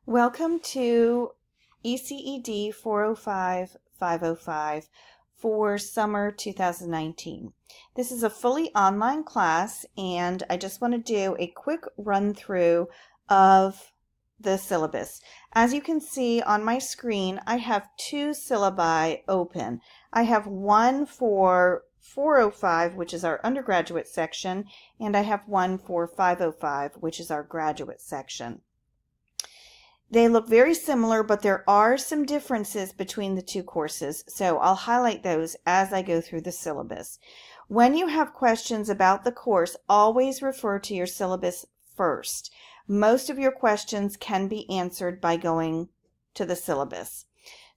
Welcome to ECED 405-505 for summer 2019. This is a fully online class, and I just want to do a quick run through of the syllabus. As you can see on my screen, I have two syllabi open. I have one for 405, which is our undergraduate section, and I have one for 505, which is our graduate section. They look very similar, but there are some differences between the two courses, so I'll highlight those as I go through the syllabus. When you have questions about the course, always refer to your syllabus first. Most of your questions can be answered by going to the syllabus.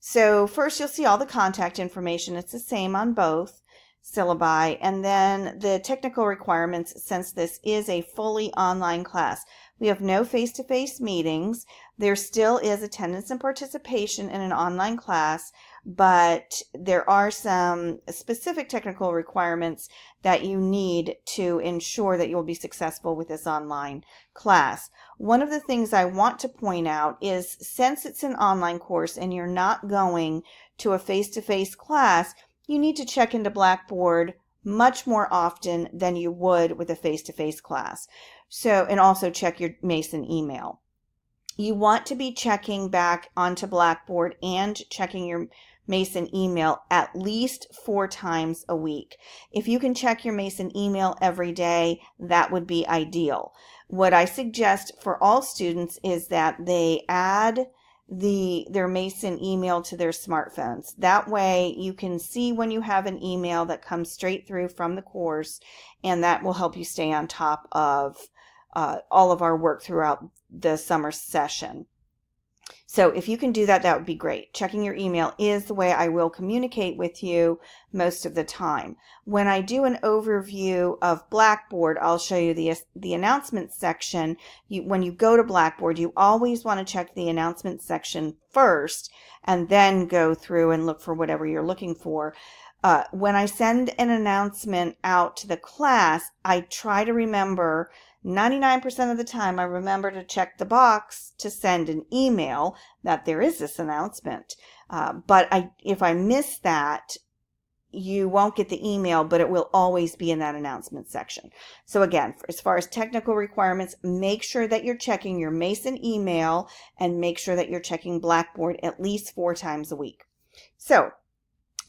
So first you'll see all the contact information. It's the same on both syllabi, and then the technical requirements, since this is a fully online class. We have no face-to-face meetings. There still is attendance and participation in an online class, but there are some specific technical requirements that you need to ensure that you will be successful with this online class. One of the things I want to point out is, since it's an online course and you're not going to a face-to-face class, you need to check into Blackboard much more often than you would with a face-to-face class. So, and also check your Mason email. You want to be checking back onto Blackboard and checking your Mason email at least 4 times a week. If you can check your Mason email every day, that would be ideal. What I suggest for all students is that they add their Mason email to their smartphones. That way you can see when you have an email that comes straight through from the course, and that will help you stay on top of all of our work throughout the summer session. So if you can do that, that would be great. Checking your email is the way I will communicate with you most of the time. When I do an overview of Blackboard, I'll show you the announcements section. When you go to Blackboard, you always want to check the announcements section first and then go through and look for whatever you're looking for. When I send an announcement out to the class, I try to remember 99% of the time, I remember to check the box to send an email that there is this announcement. But if I miss that, you won't get the email, but it will always be in that announcement section. So again, as far as technical requirements, make sure that you're checking your Mason email and make sure that you're checking Blackboard at least 4 times a week. So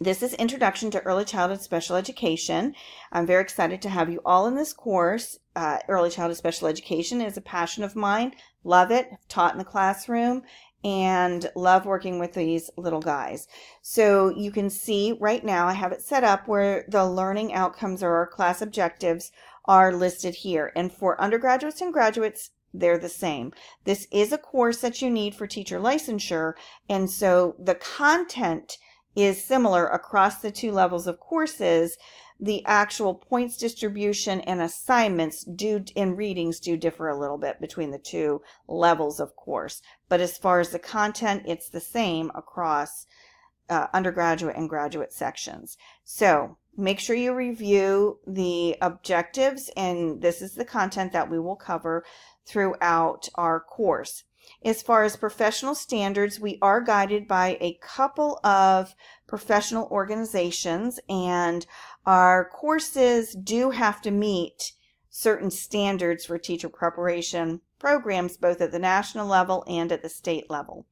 this is Introduction to Early Childhood Special Education. I'm very excited to have you all in this course. Early Childhood Special Education is a passion of mine. Love it. Taught in the classroom and love working with these little guys. So you can see right now I have it set up where the learning outcomes or our class objectives are listed here. And for undergraduates and graduates, they're the same. This is a course that you need for teacher licensure, and so the content is similar across the 2 levels of courses. The actual points distribution and assignments in readings do differ a little bit between the 2 levels of course. But as far as the content, it's the same across undergraduate and graduate sections. So make sure you review the objectives, and this is the content that we will cover throughout our course. As far as professional standards, we are guided by a couple of professional organizations, and our courses do have to meet certain standards for teacher preparation programs, both at the national level and at the state level.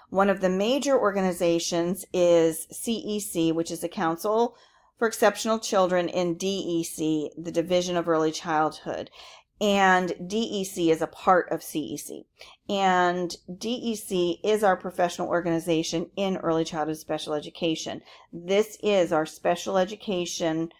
One of the major organizations is CEC, which is the Council for Exceptional Children, and DEC, the Division of Early Childhood. And DEC is a part of CEC. And DEC is our professional organization in early childhood special education. This is our special education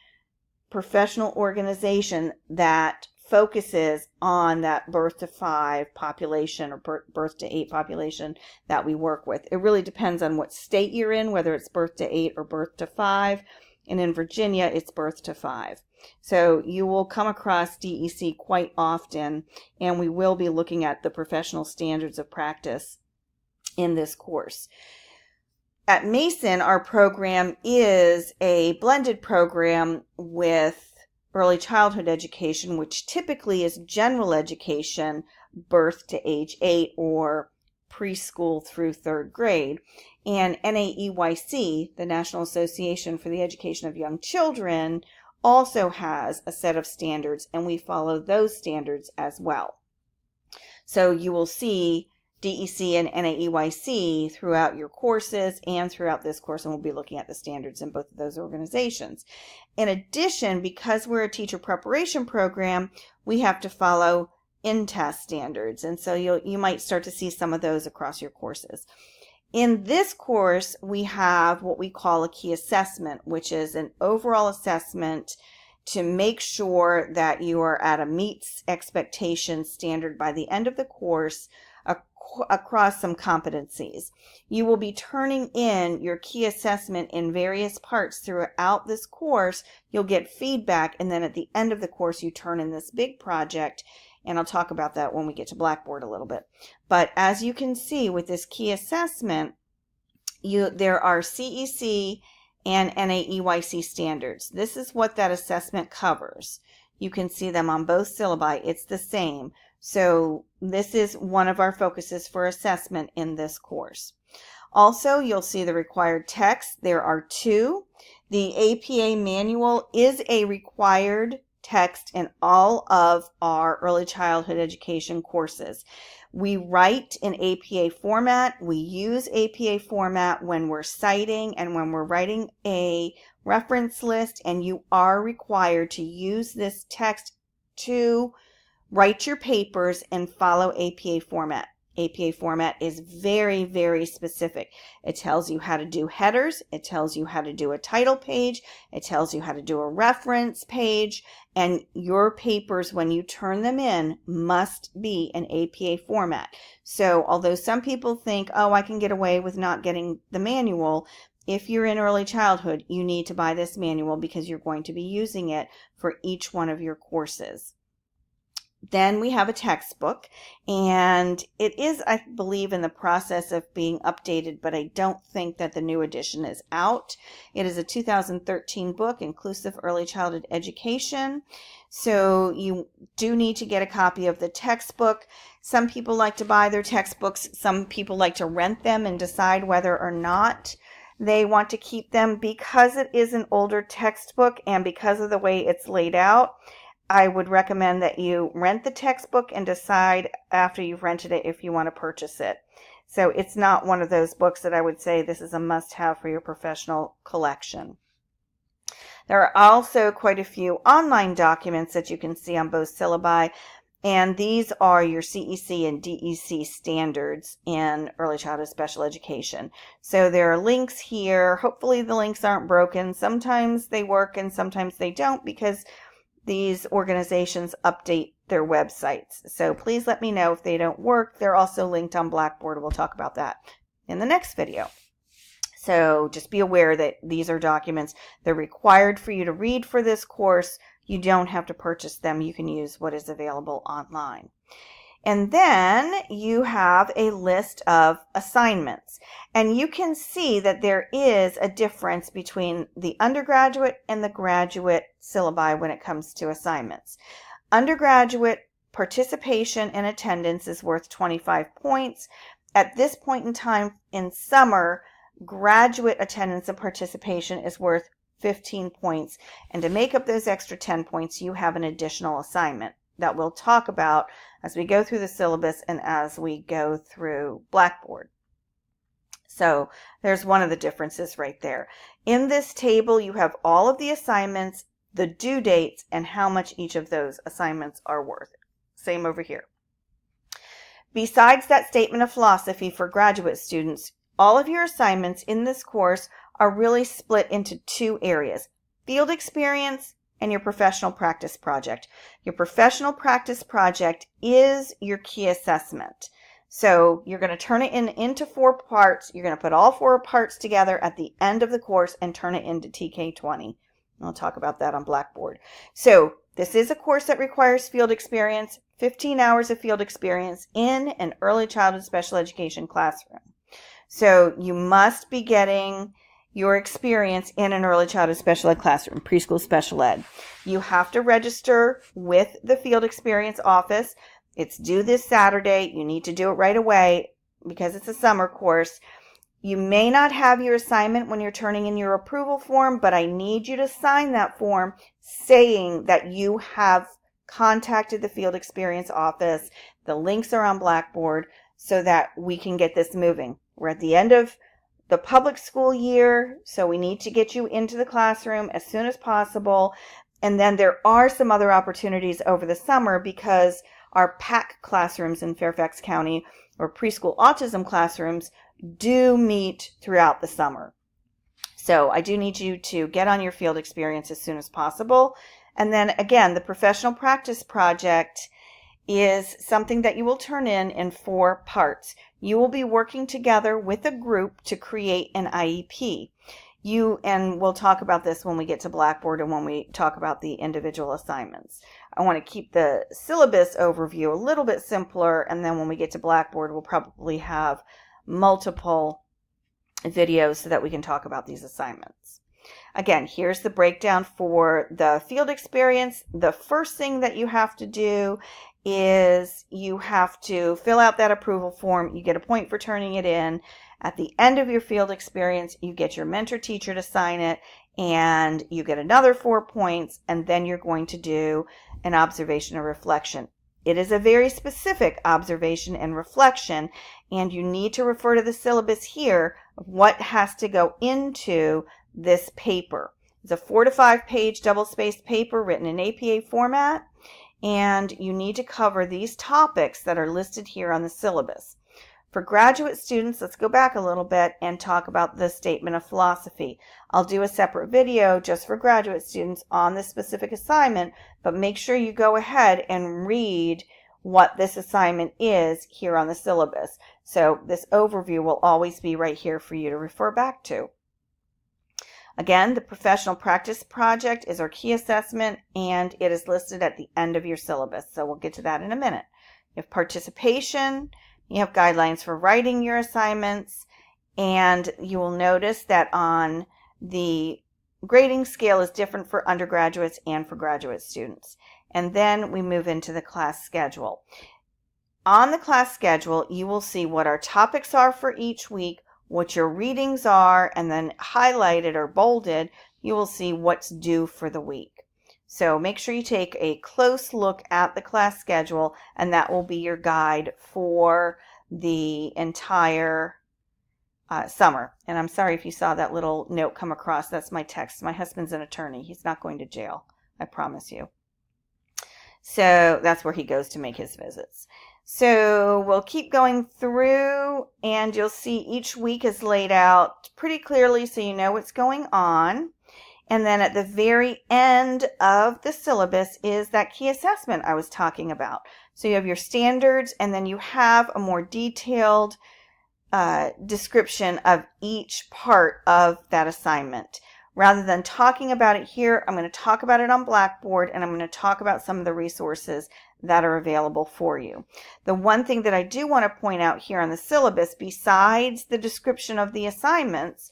professional organization that focuses on that birth to 5 population or birth to 8 population that we work with. It really depends on what state you're in, whether it's birth to 8 or birth to 5. And in Virginia, it's birth to 5. So you will come across DEC quite often, and we will be looking at the professional standards of practice in this course. At Mason, our program is a blended program with early childhood education, which typically is general education, birth to age 8 or preschool through 3rd grade. And NAEYC, the National Association for the Education of Young Children, also has a set of standards, and we follow those standards as well. So you will see DEC and NAEYC throughout your courses and throughout this course, and we'll be looking at the standards in both of those organizations. In addition, because we're a teacher preparation program, we have to follow in-test standards, and so you might start to see some of those across your courses. In this course, we have what we call a key assessment, which is an overall assessment to make sure that you are at a meets expectations standard by the end of the course across some competencies. You will be turning in your key assessment in various parts throughout this course. You'll get feedback, and then at the end of the course, you turn in this big project, and I'll talk about that when we get to Blackboard a little bit. But as you can see with this key assessment, there are CEC and NAEYC standards. This is what that assessment covers. You can see them on both syllabi. It's the same. So this is one of our focuses for assessment in this course. Also, you'll see the required text. There are 2. The APA manual is a required text in all of our early childhood education courses. We write in APA format. We use APA format when we're citing and when we're writing a reference list, and you are required to use this text to write your papers and follow APA format. APA format is very, very specific. It tells you how to do headers. It tells you how to do a title page. It tells you how to do a reference page. And your papers, when you turn them in, must be in APA format. So although some people think, oh, I can get away with not getting the manual, if you're in early childhood, you need to buy this manual because you're going to be using it for each one of your courses. Then we have a textbook, and it is, I believe, in the process of being updated, but I don't think that the new edition is out. It is a 2013 book, Inclusive Early Childhood Education. So you do need to get a copy of the textbook. Some people like to buy their textbooks. Some people like to rent them and decide whether or not they want to keep them. Because it is an older textbook and because of the way it's laid out, I would recommend that you rent the textbook and decide after you've rented it if you want to purchase it. So it's not one of those books that I would say this is a must-have for your professional collection. There are also quite a few online documents that you can see on both syllabi, and these are your CEC and DEC standards in early childhood special education. So there are links here. Hopefully the links aren't broken. Sometimes they work and sometimes they don't because these organizations update their websites. So please let me know if they don't work. They're also linked on Blackboard. We'll talk about that in the next video. So just be aware that these are documents. They're required for you to read for this course. You don't have to purchase them. You can use what is available online. And then you have a list of assignments. And you can see that there is a difference between the undergraduate and the graduate syllabi when it comes to assignments. Undergraduate participation and attendance is worth 25 points. At this point in time in summer, graduate attendance and participation is worth 15 points. And to make up those extra 10 points, you have an additional assignment that we'll talk about as we go through the syllabus and as we go through Blackboard. So there's one of the differences right there. In this table, you have all of the assignments, the due dates, and how much each of those assignments are worth. Same over here. Besides that statement of philosophy for graduate students, all of your assignments in this course are really split into 2 areas: field experience and your professional practice project. Your professional practice project is your key assessment. So you're going to turn it into 4 parts. You're going to put all 4 parts together at the end of the course and turn it into TK20. I'll talk about that on Blackboard. So this is a course that requires field experience, 15 hours of field experience in an early childhood special education classroom. So you must be getting your experience in an early childhood special ed classroom, preschool special ed. You have to register with the field experience office. It's due this Saturday. You need to do it right away because it's a summer course. You may not have your assignment when you're turning in your approval form, but I need you to sign that form saying that you have contacted the field experience office. The links are on Blackboard so that we can get this moving. We're at the end of the public school year, so we need to get you into the classroom as soon as possible. And then there are some other opportunities over the summer because our PAC classrooms in Fairfax County, or preschool autism classrooms, do meet throughout the summer. So I do need you to get on your field experience as soon as possible. And then again, the professional practice project is something that you will turn in 4 parts. You will be working together with a group to create an IEP. And we'll talk about this when we get to Blackboard and when we talk about the individual assignments. I want to keep the syllabus overview a little bit simpler, and then when we get to Blackboard, we'll probably have multiple videos so that we can talk about these assignments. Again, here's the breakdown for the field experience. The first thing that you have to do is you have to fill out that approval form. You get a point for turning it in. At the end of your field experience, you get your mentor teacher to sign it, and you get another 4 points, and then you're going to do an observation or reflection. It is a very specific observation and reflection, and you need to refer to the syllabus here of what has to go into this paper. It's a 4 to 5 page double-spaced paper written in APA format, and you need to cover these topics that are listed here on the syllabus. For graduate students, let's go back a little bit and talk about the statement of philosophy. I'll do a separate video just for graduate students on this specific assignment, but make sure you go ahead and read what this assignment is here on the syllabus. So this overview will always be right here for you to refer back to. Again, the professional practice project is our key assessment, and it is listed at the end of your syllabus. So we'll get to that in a minute. You have participation. You have guidelines for writing your assignments, and you will notice that on the grading scale is different for undergraduates and for graduate students. And then we move into the class schedule. On the class schedule, you will see what our topics are for each week, what your readings are, and then highlighted or bolded, you will see what's due for the week. So make sure you take a close look at the class schedule, and that will be your guide for the entire summer. And I'm sorry if you saw that little note come across. That's my text. My husband's an attorney. He's not going to jail, I promise you. So that's where he goes to make his visits. So we'll keep going through, and you'll see each week is laid out pretty clearly so you know what's going on. And then at the very end of the syllabus is that key assessment I was talking about. So you have your standards, and then you have a more detailed description of each part of that assignment. Rather than talking about it here, I'm going to talk about it on Blackboard, and I'm going to talk about some of the resources that are available for you. The one thing that I do want to point out here on the syllabus, besides the description of the assignments,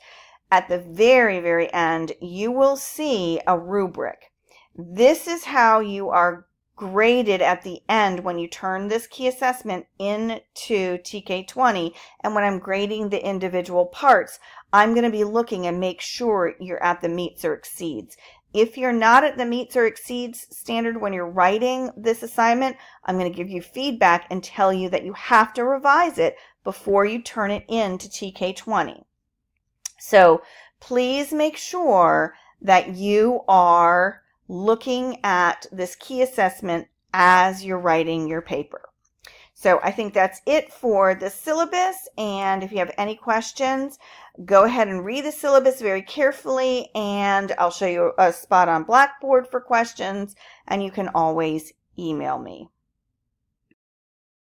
at the very, very end, you will see a rubric. This is how you are graded at the end when you turn this key assessment into TK20. And when I'm grading the individual parts, I'm going to be looking and make sure you're at the meets or exceeds. If you're not at the meets or exceeds standard when you're writing this assignment, I'm going to give you feedback and tell you that you have to revise it before you turn it into TK20. So please make sure that you are looking at this key assessment as you're writing your paper. So I think that's it for the syllabus, and if you have any questions, go ahead and read the syllabus very carefully, and I'll show you a spot on Blackboard for questions, and you can always email me.